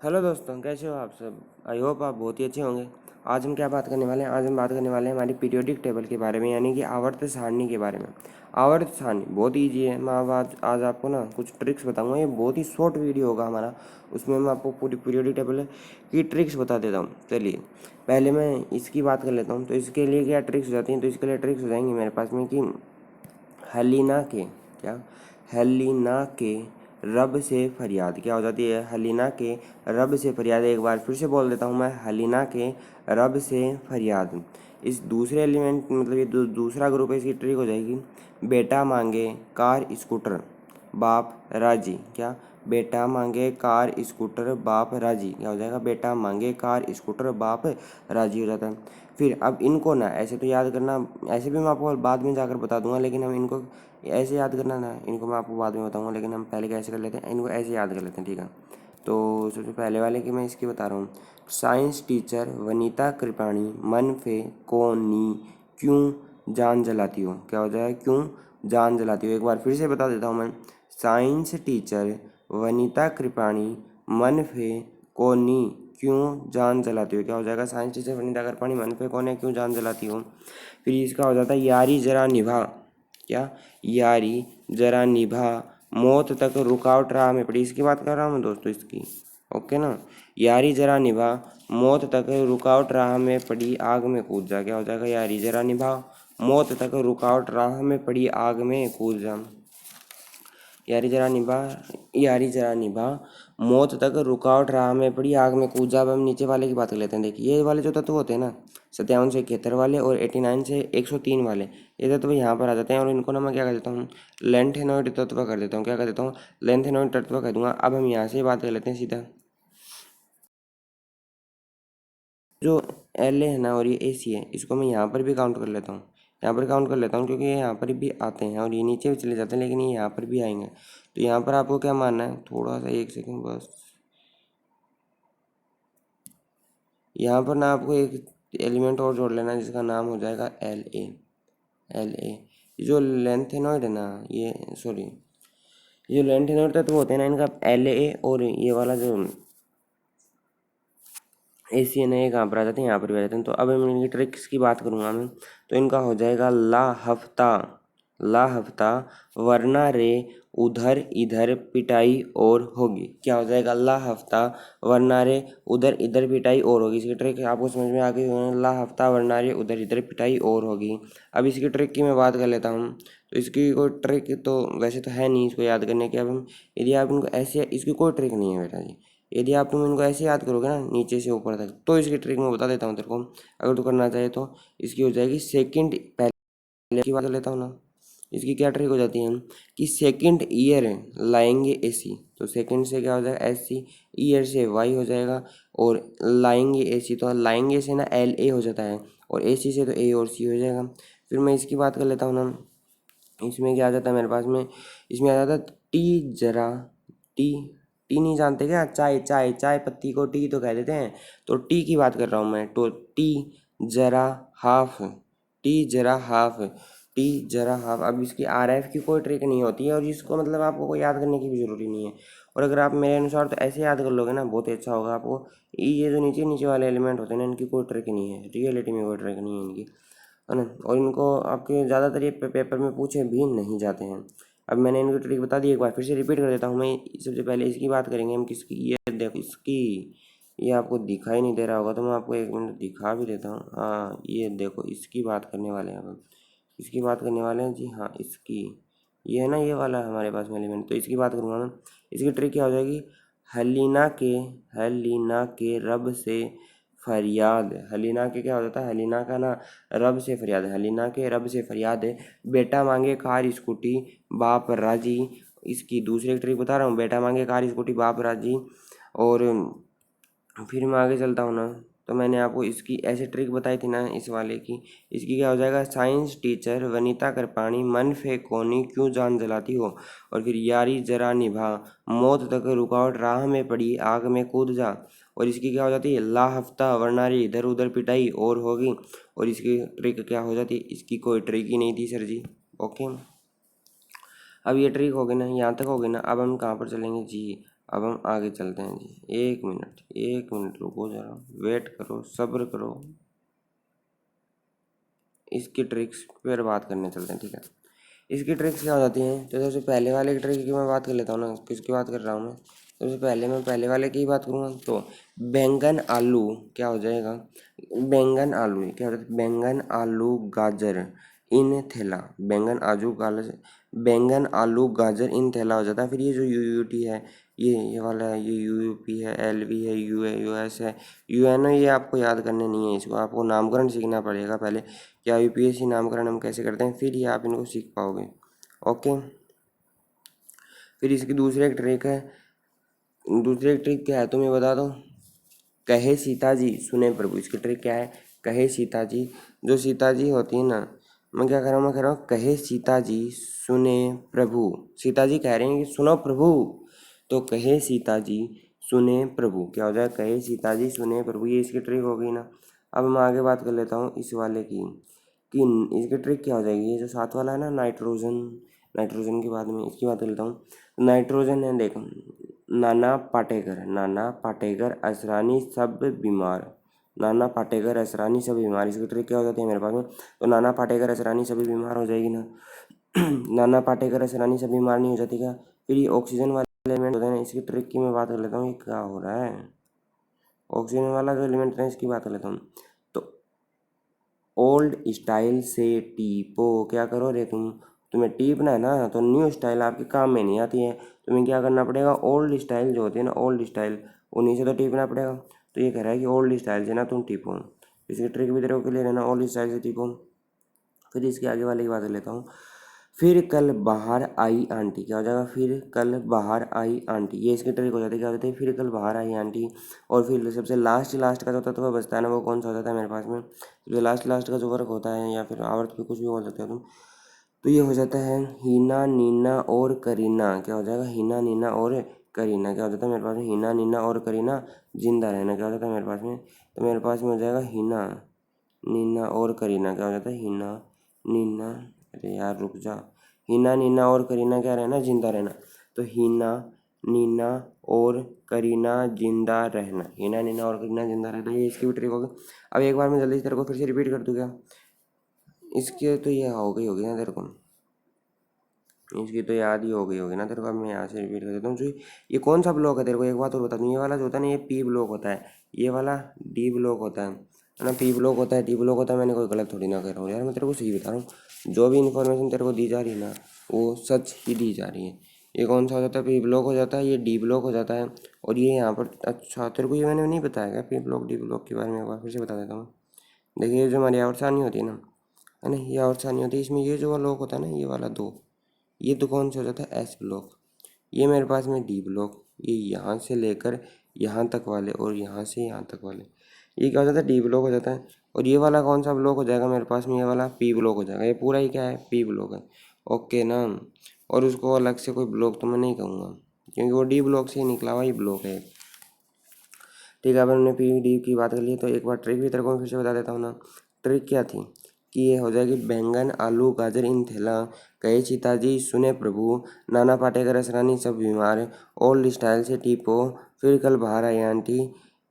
Hello दोस्तों, कैसे हो आप सब। आई होप आप बहुत ही अच्छे होंगे। आज हम क्या बात करने वाले हैं? आज हम बात करने वाले हैं हमारी पीरियोडिक टेबल के बारे में, यानी कि आवर्त सारणी के बारे में। आवर्त सारणी बहुत ईजी है। मैं अब आज आपको ना कुछ ट्रिक्स बताऊंगा। ये बहुत ही शॉर्ट वीडियो होगा हमारा। उसमें मैं आपको पूरी पीरियोडिक टेबल की ट्रिक्स बता देता हूँ। चलिए पहले मैं इसकी बात कर लेता हूँ। तो इसके लिए क्या ट्रिक्स हो जाती हैं? तो इसके लिए ट्रिक्स हो जाएंगी मेरे पास में कि हलीना के क्या हलीना के रब से फरियाद क्या हो जाती है? हलीना के रब से फरियाद। एक बार फिर से बोल देता हूँ मैं, हलीना के रब से फरियाद। इस दूसरे एलिमेंट मतलब ये दूसरा ग्रुप है, इसकी ट्रिक हो जाएगी बेटा मांगे कार स्कूटर बाप राजी। क्या? बेटा मांगे कार स्कूटर बाप राजी। क्या हो जाएगा? बेटा मांगे कार स्कूटर बाप राजी हो जाता है। फिर अब इनको ना ऐसे तो याद करना, ऐसे भी मैं आपको बाद में जाकर बता दूंगा, लेकिन हम इनको ऐसे याद करना ना, इनको मैं आपको बाद में बताऊंगा, लेकिन हम पहले कैसे कर लेते हैं, इनको ऐसे याद कर लेते हैं, ठीक है। तो सबसे पहले वाले की मैं इसकी बता रहा हूँ। साइंस टीचर वनीता कृपाणी मन फे को नी क्यों जान जलाती हो। क्या हो जाएगा? क्यों जान जलाती हो। एक बार फिर से बता देता हूँ मैं। साइंस टीचर वनीता कृपाणी मन फे को नी क्यों जान जलाती हो। क्या हो जाएगा? साइंस टीचर वनीता कृपाणी मन पे कौन है, क्यों जान जलाती हो। फिर इसका हो जाता है यारी जरा निभा। क्या? यारी जरा निभा मौत तक रुकावट राह में पड़ी। इसकी बात कर रहा हूँ मैं दोस्तों, इसकी। ओके ना। यारी जरा निभा मौत तक रुकावट राह में पड़ी आग में कूद जा। क्या हो जाएगा? यारी जरा निभा मौत तक रुकावट राह में पड़ी आग में कूद जा। यारी जरा निभा यारी जरा निभा मौत तक रुकावट राह में पड़ी आग में कूद जा। अब हम नीचे वाले की बात कर लेते हैं। देखिए ये वाले जो तत्व होते हैं ना, 57 से 71 वाले और 89 से 103 वाले, ये तत्व यहाँ पर आ जाते हैं। और इनको ना मैं क्या कर देता हूँ, लेंथेनॉइड तत्व कर देता हूँ। क्या कर देता हूँ? लेंथेनॉइड तत्व कर दूंगा। अब हम यहाँ से बात कर लेते हैं सीधा। जो एल है ना और ये ए सी है, इसको मैं यहाँ पर भी काउंट कर लेता हूँ। यहाँ पर काउंट कर लेता हूँ क्योंकि ये यहाँ पर भी आते हैं और ये नीचे भी चले जाते हैं, लेकिन ये यहाँ पर भी आएंगे। तो यहाँ पर आपको क्या मानना है? थोड़ा सा एक सेकंड बस। यहाँ पर ना आपको एक एलिमेंट और जोड़ लेना है जिसका नाम हो जाएगा एल ए। एल ए जो लेंथेनॉइड है ना, ये सॉरी, ये जो लेंथेनॉइड तत्व होते हैं ना, इनका एल ए और ये वाला जो एशियन है, ये कहाँ पर आ जाते हैं? यहाँ पर भी आ जाते हैं। तो अब हम इनकी ट्रिक्स की बात करूँगा मैं। तो इनका हो जाएगा ला हफ्ता वरना रे उधर इधर पिटाई और होगी। क्या हो जाएगा? ला हफ्ता वरना रे उधर इधर पिटाई और होगी। इसकी ट्रिक आपको समझ में आ गई होगी। ला हफ्ता वरना रे उधर इधर पिटाई और होगी। अब इसकी ट्रिक की मैं बात कर लेता हूँ। तो इसकी कोई ट्रिक तो वैसे तो है नहीं इसको याद करने की। अब हम यदि आप इनको ऐसे, इसकी कोई ट्रिक नहीं है बेटा जी। यदि आप तुम इनको ऐसे याद करोगे ना नीचे से ऊपर तक, तो इसकी ट्रिक मैं बता देता हूँ तेरे को। अगर तू करना चाहे तो इसकी हो जाएगी सेकंड, पहले की बात कर लेता हूँ ना। इसकी क्या ट्रिक हो जाती है कि सेकंड ईयर लाएंगे एसी। तो सेकंड से क्या हो जाएगा? S C. ईयर से वाई हो जाएगा। और लाएंगे एसी, तो लाएंगे से ना एल ए हो जाता है, और ए सी से तो ए और सी हो जाएगा। फिर मैं इसकी बात कर लेता हूँ ना। इसमें क्या आ जाता है मेरे पास में? इसमें आ जाता है टी जरा। टी टी नहीं जानते क्या? चाय चाय चाय पत्ती को टी तो कह देते हैं। तो टी की बात कर रहा हूँ मैं। तो टी जरा हाफ। टी जरा हाफ। टी जरा हाफ। अब इसकी आर एफ की कोई ट्रिक नहीं होती है, और इसको मतलब आपको कोई याद करने की भी ज़रूरी नहीं है। और अगर आप मेरे अनुसार तो ऐसे याद कर लोगे ना, बहुत ही अच्छा होगा आपको। ये जो नीचे नीचे वाले एलिमेंट होते हैं ना, इनकी कोई ट्रिक नहीं है, रियलिटी में कोई ट्रिक नहीं है इनकी, है ना। और इनको आपके ज़्यादातर ये पेपर में पूछे भी नहीं जाते हैं। अब मैंने इनकी ट्रिक बता दी, एक बार फिर से रिपीट कर देता हूँ मैं। सबसे पहले इसकी बात करेंगे हम। किसकी? ये देखो इसकी। ये आपको दिखाई नहीं दे रहा होगा तो मैं आपको एक मिनट दिखा भी देता हूँ। हाँ ये देखो, इसकी बात करने वाले हैं हम। इसकी बात करने वाले हैं जी, हाँ इसकी। ये है ना, ये वाला हमारे पास में एलिमेंट। तो इसकी बात करूँगा मैं। इसकी ट्रिक क्या हो जाएगी? हलीना के हलीना के रब से फरियाद। हलीना के क्या हो जाता है? हलीना का ना रब से फरियाद है। हलीना के रब से फरियाद है। बेटा मांगे कार स्कूटी बाप राजी। इसकी दूसरी ट्रिक बता रहा हूँ। बेटा मांगे कार स्कूटी बाप राजी। और फिर मैं आगे चलता हूँ ना, तो मैंने आपको इसकी ऐसे ट्रिक बताई थी ना इस वाले की। इसकी क्या हो जाएगा? साइंस टीचर वनीता कृपाणी मन फे कोनी क्यों जान जलाती हो। और फिर यारी जरा निभा मौत तक रुकावट राह में पड़ी आग में कूद जा। और इसकी क्या हो जाती है? ला हफ्ता वरनारी इधर उधर पिटाई और होगी। और इसकी ट्रिक क्या हो जाती है? इसकी कोई ट्रिक ही नहीं थी सर जी। ओके। अब ये ट्रिक हो गई ना, यहाँ तक हो गई ना। अब हम कहाँ पर चलेंगे जी? अब हम आगे चलते हैं जी। एक मिनट रुको जरा, वेट करो, सब्र करो। इसकी ट्रिक्स पर बात करने चलते हैं, ठीक है। इसकी ट्रिक्स क्या हो जाती हैं, तो सबसे पहले वाले की ट्रिक की मैं बात कर लेता हूँ ना। किसकी बात कर रहा हूँ मैं? सबसे पहले मैं पहले वाले की ही बात करूँगा। तो बैंगन आलू क्या हो जाएगा? बैंगन आलू क्या हो जाता है? बैंगन आलू गाजर इन थैला। बैंगन आलू गाजर इन थैला हो जाता है। फिर ये जो यूयूटी है, ये वाला है, ये यूयूपी है, एलवी है, यूए यूएस है, यूएनओ, ये आपको याद करने नहीं है। इसको आपको नामकरण सीखना पड़ेगा पहले, क्या यूपीएससी नामकरण हम कैसे करते हैं, फिर ये आप इनको सीख पाओगे। ओके। फिर इसकी दूसरी एक ट्रिक है। दूसरी एक ट्रिक क्या है तुम्हें बता दो। कहे सीता जी सुने प्रभु। इसकी ट्रिक क्या है? कहे सीता जी, जो सीता जी होती है ना, मैं क्या कर रहा हूँ, मैं कह रहा हूँ कहे सीता जी सुने प्रभु। सीता जी कह रहे हैं कि सुनो प्रभु, तो कहे सीता जी सुने प्रभु क्या हो जाए? कहे सीता जी सुने प्रभु। ये इसकी ट्रिक हो गई ना। अब मैं आगे बात कर लेता हूँ इस वाले की, कि इसकी ट्रिक क्या हो जाएगी। ये जो साथ वाला है ना, नाइट्रोजन, नाइट्रोजन के बाद में इसकी बात कर लेता हूँ। नाइट्रोजन है, देख, नाना पाटेकर असरानी सब बीमार। नाना पाटेकर असरानी सभी बीमार। इसकी ट्रिक क्या हो जाती है मेरे पास में? तो नाना पाटेकर असरानी सभी बीमार हो जाएगी ना। नाना पाटेकर असरानी सभी बीमार नहीं हो जाती क्या? फिर ये ऑक्सीजन वाले एलिमेंट होते हैं ना, इसकी ट्रिक की मैं बात कर लेता हूँ। ये क्या हो रहा है? ऑक्सीजन वाला जो एलिमेंट है इसकी बात कर लेता हूँ। तो ओल्ड स्टाइल से टीपो। क्या करो रे तुम, तुम्हें टीपना है ना, तो न्यू स्टाइल आपके काम में नहीं आती है। तुम्हें क्या करना पड़ेगा? ओल्ड स्टाइल जो होती है ना, ओल्ड स्टाइल, उन्हीं से तो टीपना पड़ेगा। तो ये कह रहा है कि ओल्ड स्टाइल से ना तुम टीपो। इसकी ट्रिक भी तेरे को क्लियर है ना, ओल्ड स्टाइल से टीपो। फिर इसके आगे वाले की बात कर लेता हूँ। फिर कल बाहर आई आंटी। क्या हो जाएगा? फिर कल बाहर आई आंटी। ये इसकी ट्रिक हो जाती है। क्या हो जाती है? फिर कल बाहर आई आंटी। और फिर सबसे लास्ट का जो तत्व बचता है ना, वो कौन सा हो जाता है मेरे पास में? जो लास्ट का जो वर्ग होता है, या फिर आवर्त पे कुछ भी बोल सकते हो तुम, तो ये हो जाता है हीना नीना और करीना। क्या हो जाएगा? हीना नीना और करीना। क्या हो जाता है मेरे पास में? हीना नीना और करीना जिंदा रहना। क्या हो जाता है मेरे पास में? तो मेरे पास में हो जाएगा हीना नीना और करीना। क्या हो जाता है? हीना नीना, अरे यार रुक जा, हीना नीना और करीना क्या रहना? जिंदा रहना। तो हीना नीना और करीना जिंदा रहना। हीना नीना और करीना जिंदा रहना, ये इसकी भी ट्रिक होगी। अब एक बार मैं जल्दी से तेरे को फिर से रिपीट कर दूँ क्या? इसके तो ये होगी ना तेरे को, इसकी तो याद ही हो गई होगी ना तेरे को। अब मैं यहाँ से रिपीट कर देता हूँ। जो ये कौन सा ब्लॉक है, तेरे को एक बात और बता दूँ। ये वाला जो होता है ना, ये पी ब्लॉक होता है। ये वाला डी ब्लॉक होता है ना। पी ब्लॉक होता है, डी ब्लॉक होता है। मैंने कोई गलत थोड़ी ना कर रहा हूँ यार, मैं तेरे को सही बता रहा हूँ। जो भी इन्फॉर्मेशन तेरे को दी जा रही है ना, वो सच ही दी जा रही है। ये कौन सा हो जाता है? पी ब्लॉक हो जाता है, ये डी ब्लॉक हो जाता है। और ये यहाँ पर, अच्छा तेरे को ये मैंने नहीं बताया क्या पी ब्लॉक डी ब्लॉक के बारे में? एक बार फिर से बता देता हूँ। देखिए, ये जो हमारी आवर्सानी होती है ना, है ना, ये आवर्सानी होती है। इसमें ये जो ब्लॉक होता है ना, ये वाला दो, ये तो कौन सा हो जाता है? S block. ये मेरे पास में डी ब्लॉक, ये यहाँ से लेकर यहाँ तक वाले, और यहाँ से यहाँ तक वाले, ये क्या हो जाता है? डी ब्लॉक हो जाता है। और ये वाला कौन सा ब्लॉक हो जाएगा मेरे पास में? ये वाला पी ब्लॉक हो जाएगा। ये पूरा ही क्या है? पी ब्लॉक है। ओके ना। और उसको अलग से कोई ब्लॉक तो मैं नहीं कहूँगा, क्योंकि वो डी ब्लॉक से ही निकला हुआ ही ब्लॉक है। ठीक है, अब हमने पी डी की बात कर ली, तो एक बार ट्रिक भी तेरे को फिर से बता देता हूँ ना। ट्रिक क्या थी कि ये हो जाएगी बैंगन आलू गाजर इन थैला, कहे सीताजी सुने प्रभु, नाना पाटेकर असरानी सब बीमार, ओल्ड स्टाइल से टीपो, फिर कल बाहर आई आंटी,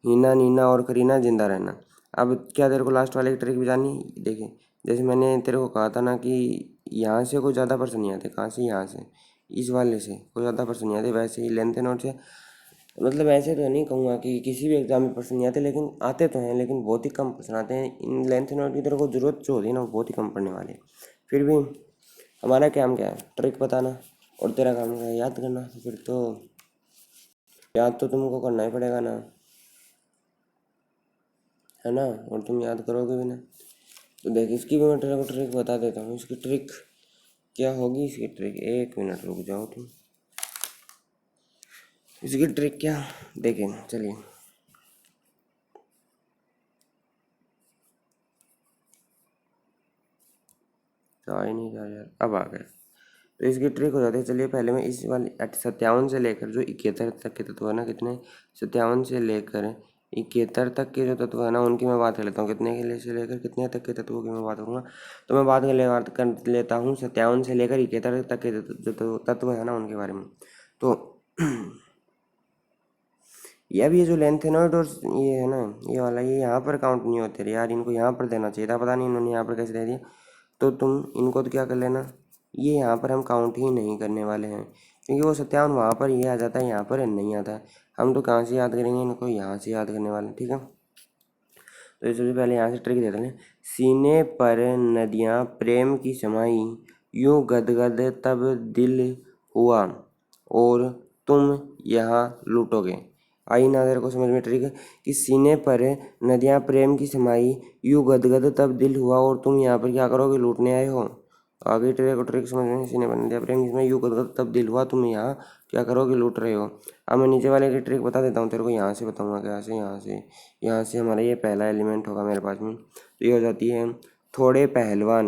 हीना नीना और करीना जिंदा रहना। अब क्या तेरे को लास्ट वाले की ट्रिक भी जाननी? देखिए, जैसे मैंने तेरे को कहा था ना कि यहाँ से कोई ज़्यादा पर्सन नहीं आते। कहाँ से? यहाँ से, इस वाले से कोई ज़्यादा पर्सन नहीं आते। वैसे ही लेंथ नोट से, मतलब ऐसे तो नहीं कहूँगा कि किसी भी एग्जाम में पर्सन नहीं आते, लेकिन आते तो हैं, लेकिन बहुत ही कम पर्सन आते हैं। इन लेंथ नोट की तेरे को जरूरत जो होती है ना, वो बहुत ही कम पड़ने वाली है। फिर भी हमारा काम क्या है? ट्रिक बताना, और तेरा काम क्या है? याद करना। तो फिर तो याद तो तुमको करना ही पड़ेगा ना, है ना। और तुम याद करोगे भी ना। तो देख, इसकी भी मैं तेरे को ट्रिक बता देता हूँ। इसकी ट्रिक क्या होगी? इसकी ट्रिक, एक मिनट रुक जाओ तुम। इसकी ट्रिक क्या, देखें चलिए। तो आ ही नहीं जा यार, अब आ गया। तो इसकी ट्रिक हो जाती है। चलिए पहले मैं इस वाली 57 से लेकर जो 71 तक के तत्व है ना, कितने, 57 से लेकर 71 तक के जो तत्व है ना, उनकी मैं बात कर लेता हूँ। कितने के लिए से लेकर कितने तक के तत्वों की मैं बात करूँगा? तो मैं बात कर लेता हूँ 57 से लेकर 71 तक के जो तत्व है ना, उनके बारे में। तो ये अब ये जो लेंथेनॉइड और ये है ना, ये वाला, ये यहाँ पर काउंट नहीं होते रे यार, इनको यहाँ पर देना चाहिए था, पता नहीं इन्होंने यहाँ पर कैसे दे दिया। तो तुम इनको तो क्या कर लेना, ये यहाँ पर हम काउंट ही नहीं करने वाले हैं, क्योंकि वो सत्यावन वहाँ पर ये आ जाता है, यहाँ पर नहीं आता है। हम तो कहाँ से याद करेंगे इनको, यहाँ से याद करने वाले हैं, ठीक है। तो सबसे पहले यहाँ से ट्रिक देते हैं। सीने पर नदियाँ प्रेम की समाई, यूं गदगद तब दिल हुआ और तुम यहाँ लूटोगे। आई ना तेरे को समझ में ट्रिक, कि सीने पर नदियाँ प्रेम की समाई, यूं गदगद तब दिल हुआ और तुम यहाँ पर क्या करोगे, लूटने आए हो। आगे ट्रिक समझ में, सीने पर नदियाँ प्रेम की समाई, यूं गदगद तब दिल हुआ, तुम यहाँ क्या करोगे, लूट रहे हो। अब मैं नीचे वाले की ट्रिक बता देता हूँ तेरे को, यहाँ से बताऊँगा कैसे। यहाँ से हमारा ये पहला एलिमेंट होगा मेरे पास में, तो ये हो जाती है थोड़े पहलवान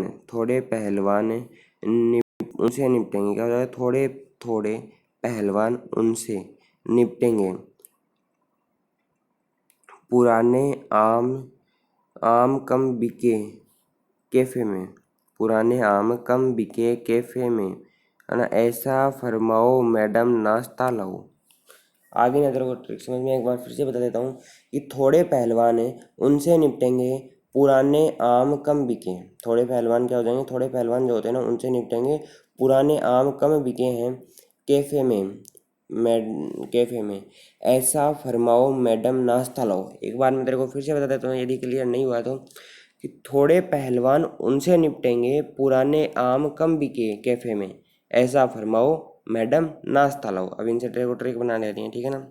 उनसे निपटेंगे। क्या हो जाएगा, थोड़े थोड़े पहलवान उनसे निपटेंगे। पुराने आम आम कम बिके कैफे में, पुराने आम कम बिके कैफे में, है ना, ऐसा फरमाओ मैडम नाश्ता लाओ। आगे ना तेरे को ट्रिक समझ में, एक बार फिर से बता देता हूँ कि थोड़े पहलवान हैं उनसे निपटेंगे, पुराने आम कम बिके। थोड़े पहलवान क्या हो जाएंगे, थोड़े पहलवान जो होते हैं ना उनसे निपटेंगे, पुराने आम कम बिके हैं कैफे में, कैफे में, ऐसा फरमाओ मैडम नाश्ता लाओ। एक बार मैं तेरे को फिर से बता देता हूँ यदि क्लियर नहीं हुआ तो, कि थोड़े पहलवान उनसे निपटेंगे, पुराने आम कम बिके कैफे में, ऐसा फरमाओ मैडम नाश्ता लाओ। अब इनसे तेरे को ट्रिक बना लेती हैं, ठीक है ना।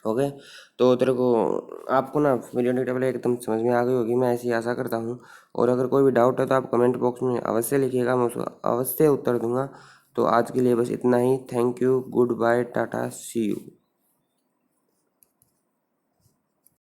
ओके, तो तेरे को, आपको ना मिलियन टेबल एकदम समझ में आ गई होगी, मैं ऐसी आशा करता हूँ। और अगर कोई भी डाउट है तो आप कमेंट बॉक्स में अवश्य लिखिएगा, मैं उसको अवश्य उत्तर दूंगा। तो आज के लिए बस इतना ही। Thank you, good bye, tata, see you.